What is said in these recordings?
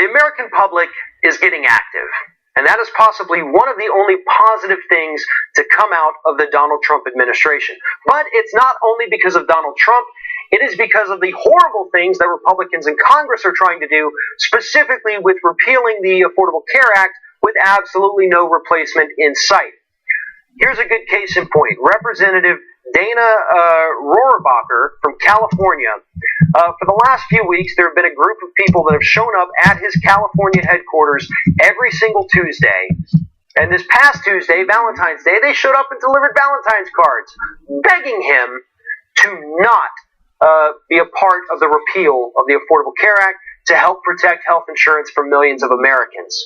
The American public is getting active, and that is possibly one of the only positive things to come out of the Donald Trump administration. But it's not only because of Donald Trump, it is because of the horrible things that Republicans in Congress are trying to do, specifically with repealing the Affordable Care Act with absolutely no replacement in sight. Here's a good case in point. Representative Dana Rohrabacher from California. For the last few weeks, there have been a group of people that have shown up at his California headquarters every single Tuesday. And this past Tuesday, Valentine's Day, they showed up and delivered Valentine's cards, begging him to not be a part of the repeal of the Affordable Care Act to help protect health insurance for millions of Americans.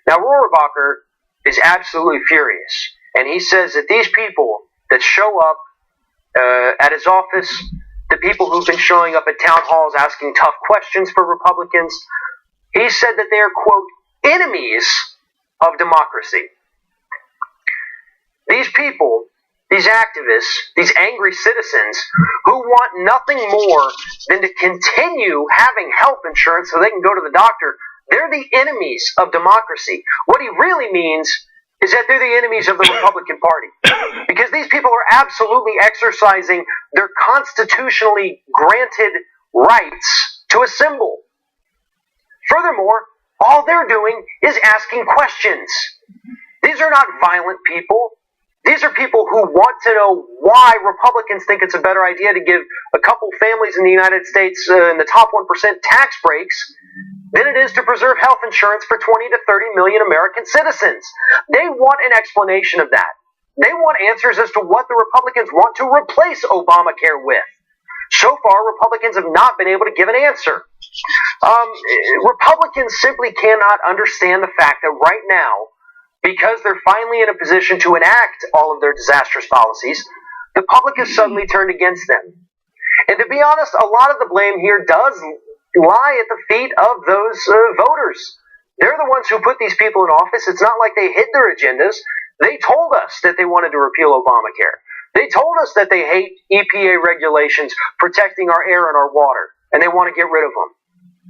Now, Rohrabacher is absolutely furious. And he says that these people that show up at his office, the people who've been showing up at town halls asking tough questions for Republicans, he said that they are, quote, enemies of democracy. These people, these activists, these angry citizens who want nothing more than to continue having health insurance so they can go to the doctor, they're the enemies of democracy. What he really means is that they're the enemies of the Republican Party. Because these people are absolutely exercising their constitutionally granted rights to assemble. Furthermore, all they're doing is asking questions. These are not violent people. These are people who want to know why Republicans think it's a better idea to give a couple families in the United States in the top 1% tax breaks than it is to preserve health insurance for 20 to 30 million American citizens. They want an explanation of that. They want answers as to what the Republicans want to replace Obamacare with. So far, Republicans have not been able to give an answer. Republicans simply cannot understand the fact that right now, because they're finally in a position to enact all of their disastrous policies, the public has suddenly turned against them. And to be honest, a lot of the blame here does lie at the feet of those voters. They're the ones who put these people in office. It's not like they hid their agendas. They told us that they wanted to repeal Obamacare. They told us that they hate EPA regulations protecting our air and our water, and they want to get rid of them.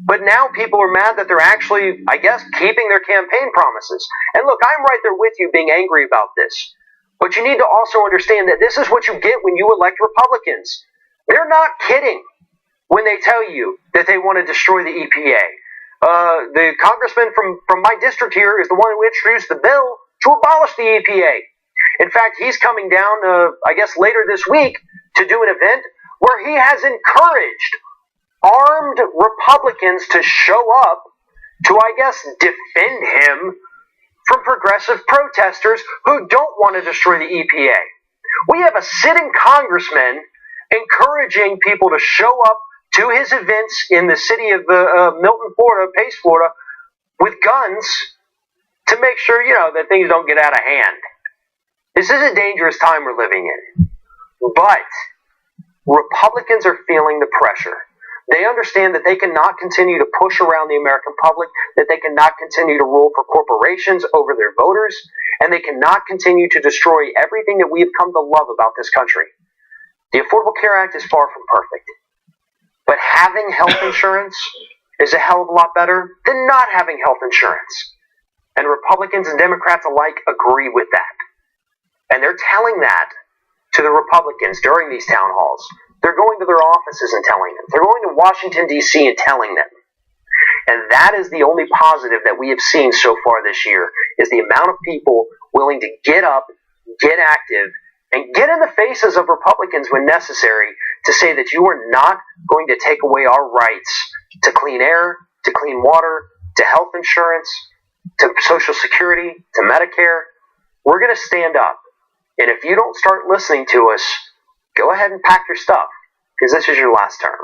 But now people are mad that they're actually, I guess, keeping their campaign promises. And look, I'm right there with you being angry about this. But you need to also understand that this is what you get when you elect Republicans. They're not kidding when they tell you that they want to destroy the EPA. The congressman from my district here is the one who introduced the bill to abolish the EPA. In fact, he's coming down, I guess, later this week to do an event where he has encouraged armed Republicans to show up to, I guess, defend him from progressive protesters who don't want to destroy the EPA. We have a sitting congressman encouraging people to show up to his events in the city of Milton, Florida, Pace, Florida, with guns to make sure, that things don't get out of hand. This is a dangerous time we're living in. But Republicans are feeling the pressure. They understand that they cannot continue to push around the American public, that they cannot continue to rule for corporations over their voters, and they cannot continue to destroy everything that we have come to love about this country. The Affordable Care Act is far from perfect. But having health insurance is a hell of a lot better than not having health insurance. And Republicans and Democrats alike agree with that. And they're telling that to the Republicans during these town halls. They're going to their offices and telling them. They're going to Washington, D.C. and telling them. And that is the only positive that we have seen so far this year, is the amount of people willing to get up, get active, and get in the faces of Republicans when necessary to say that you are not going to take away our rights to clean air, to clean water, to health insurance, to Social Security, to Medicare. We're going to stand up. And if you don't start listening to us, go ahead and pack your stuff, because this is your last term.